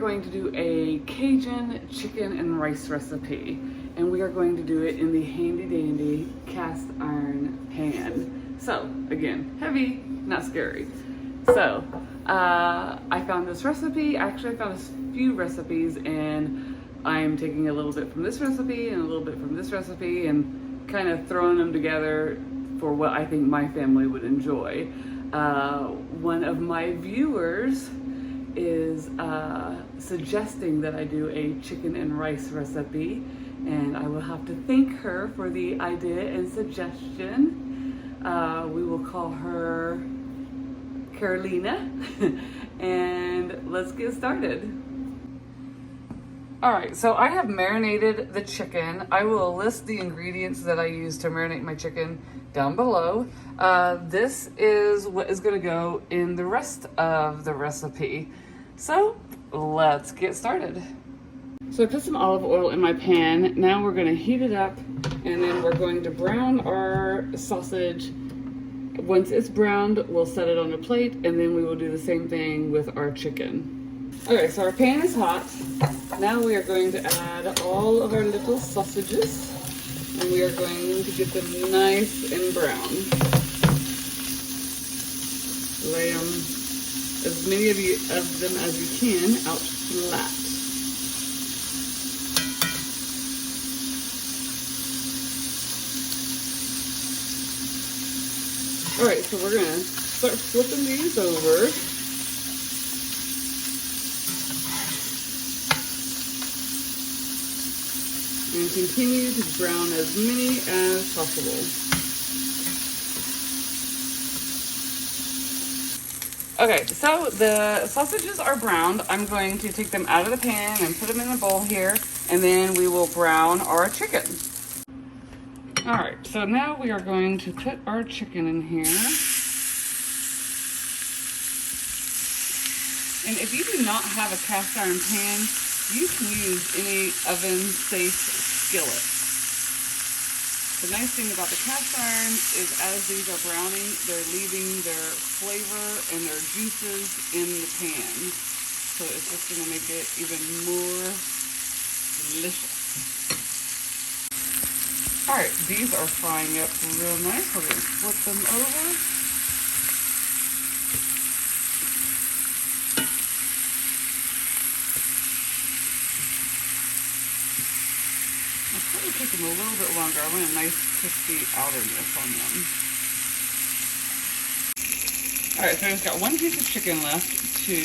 going to do a Cajun chicken and rice recipe, and we are going to do it in the handy dandy cast iron pan. So again, heavy, not scary. So I found this recipe. Actually, I found a few recipes, and I'm taking a little bit from this recipe and a little bit from this recipe and kind of throwing them together for what I think my family would enjoy. One of my viewers is suggesting that I do a chicken and rice recipe, and I will have to thank her for the idea and suggestion. We will call her Carolina, and let's get started. All right, so I have marinated the chicken. I will list the ingredients that I use to marinate my chicken down below. This is what is gonna go in the rest of the recipe. So let's get started. So I put some olive oil in my pan. Now we're gonna heat it up, and then we're going to brown our sausage. Once it's browned, we'll set it on a plate, and then we will do the same thing with our chicken. Okay, so our pan is hot. Now we are going to add all of our little sausages, and we are going to get them nice and brown. Lay them, as many of them as you can, out flat. All right, so we're gonna start flipping these over. And continue to brown as many as possible. Okay, so the sausages are browned. I'm going to take them out of the pan and put them in a bowl here, and then we will brown our chicken. All right, so now we are going to put our chicken in here. And if you do not have a cast iron pan, you can use any oven-safe skillet. The nice thing about the cast iron is as these are browning, they're leaving their flavor and their juices in the pan. So it's just gonna make it even more delicious. All right, these are frying up real nice. We're gonna flip them over. I'll probably take them a little bit longer. I want a nice crispy outerness on them. All right, so I've got one piece of chicken left to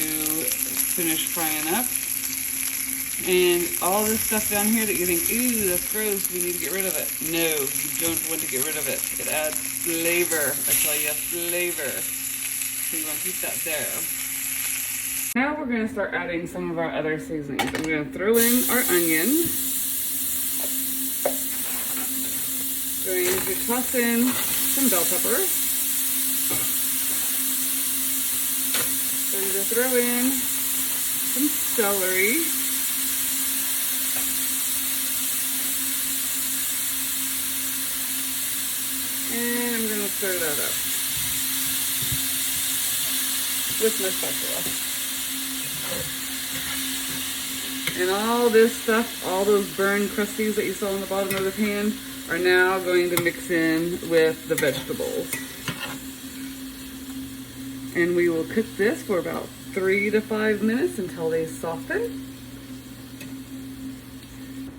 finish frying up. And all this stuff down here that you think, ooh, that's gross, we need to get rid of it. No, you don't want to get rid of it. It adds flavor. I tell you, flavor. So you want to keep that there. Now we're going to start adding some of our other seasonings. I'm going to throw in our onion. Going to toss in some bell pepper. Going to throw in some celery. And I'm going to stir that up with my spatula. And all this stuff, all those burned crusties that you saw on the bottom of the pan, are now going to mix in with the vegetables. And we will cook this for about 3 to 5 minutes until they soften.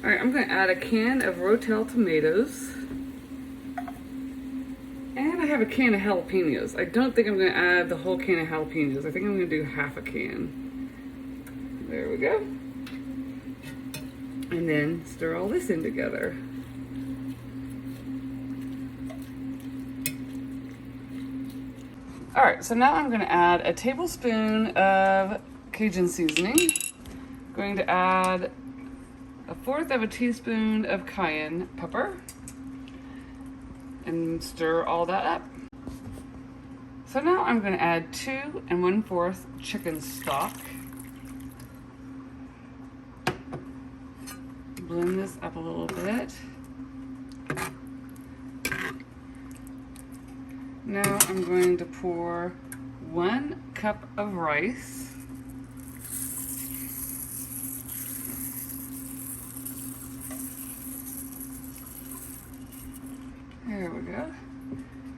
All right, I'm going to add a can of Rotel tomatoes. And I have a can of jalapenos. I don't think I'm going to add the whole can of jalapenos. I think I'm going to do half a can. There we go. And then stir all this in together. All right, so now I'm going to add a tablespoon of Cajun seasoning. I'm going to add 1/4 teaspoon of cayenne pepper. And stir all that up. So now I'm going to add 2 1/4 chicken stock. Blend this up a little bit. Now I'm going to pour 1 cup of rice.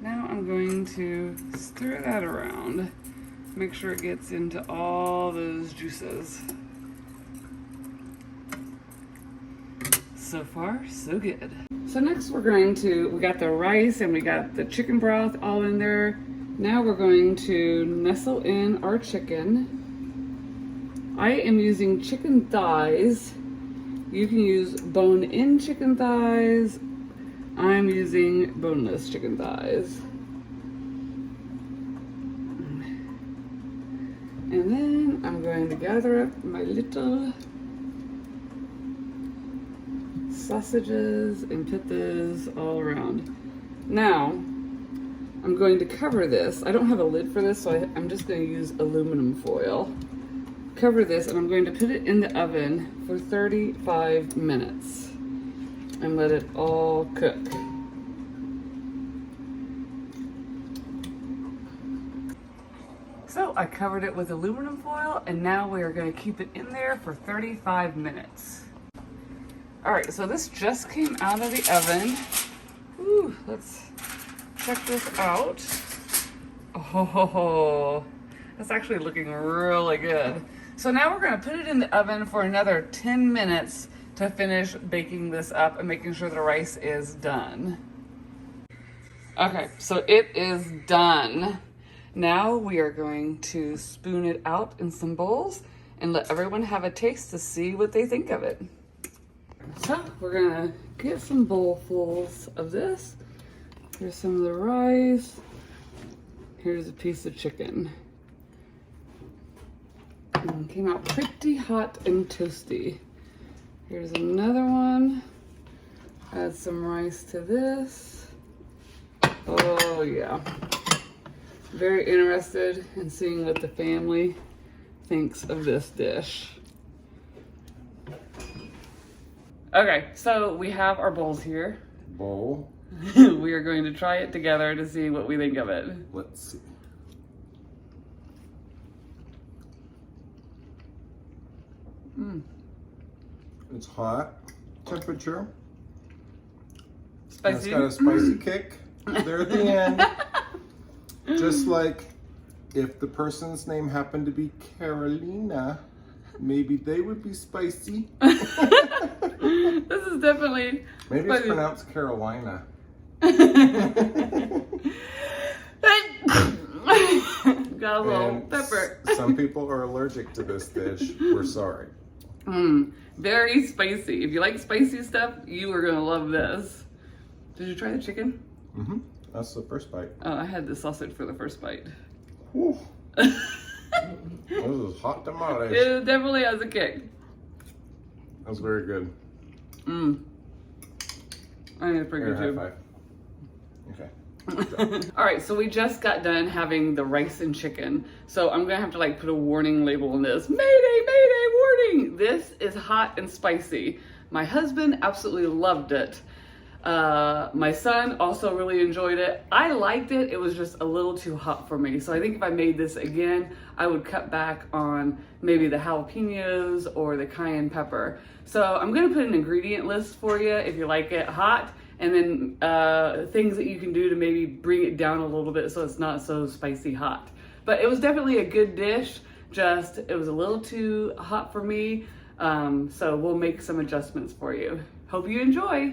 Now I'm going to stir that around. Make sure it gets into all those juices. So far, so good. So next we got the rice and we got the chicken broth all in there. Now we're going to nestle in our chicken. I am using chicken thighs. You can use bone-in chicken thighs. I'm using boneless chicken thighs. And then I'm going to gather up my little sausages and put those all around. Now, I'm going to cover this. I don't have a lid for this, so I'm just going to use aluminum foil. Cover this, and I'm going to put it in the oven for 35 minutes and let it all cook. So I covered it with aluminum foil, and now we are going to keep it in there for 35 minutes. All right, so this just came out of the oven. Ooh, let's check this out. Oh, that's actually looking really good. So now we're going to put it in the oven for another 10 minutes to finish baking this up and making sure the rice is done. Okay, so it is done. Now we are going to spoon it out in some bowls and let everyone have a taste to see what they think of it. So we're gonna get some bowlfuls of this. Here's some of the rice. Here's a piece of chicken. And came out pretty hot and toasty. Here's another one. Add some rice to this. Oh yeah. Very interested in seeing what the family thinks of this dish. Okay, so we have our bowls here. Bowl. We are going to try it together to see what we think of it. Let's see. It's hot temperature. Spicy. It's got a spicy kick there at the end. Just like if the person's name happened to be Carolina, maybe they would be spicy. This is definitely maybe spicy. It's pronounced Carolina. Got a little pepper. Some people are allergic to this dish. We're sorry. Very spicy. If you like spicy stuff, you are gonna love this. Did you try the chicken? Mm-hmm. That's the first bite. Oh, I had the sausage for the first bite. Whew. This is hot tamales. It definitely has a kick. That's very good. I think it's pretty good too. High five. Okay. All right, so we just got done having the rice and chicken. So I'm gonna have to like put a warning label on this. Mayday, mayday, warning. This is hot and spicy. My husband absolutely loved it. My son also really enjoyed it. I liked it. It was just a little too hot for me. So I think if I made this again, I would cut back on maybe the jalapenos or the cayenne pepper. So I'm gonna put an ingredient list for you if you like it hot, and then things that you can do to maybe bring it down a little bit so it's not so spicy hot. But it was definitely a good dish, just it was a little too hot for me. So we'll make some adjustments for you. Hope you enjoy.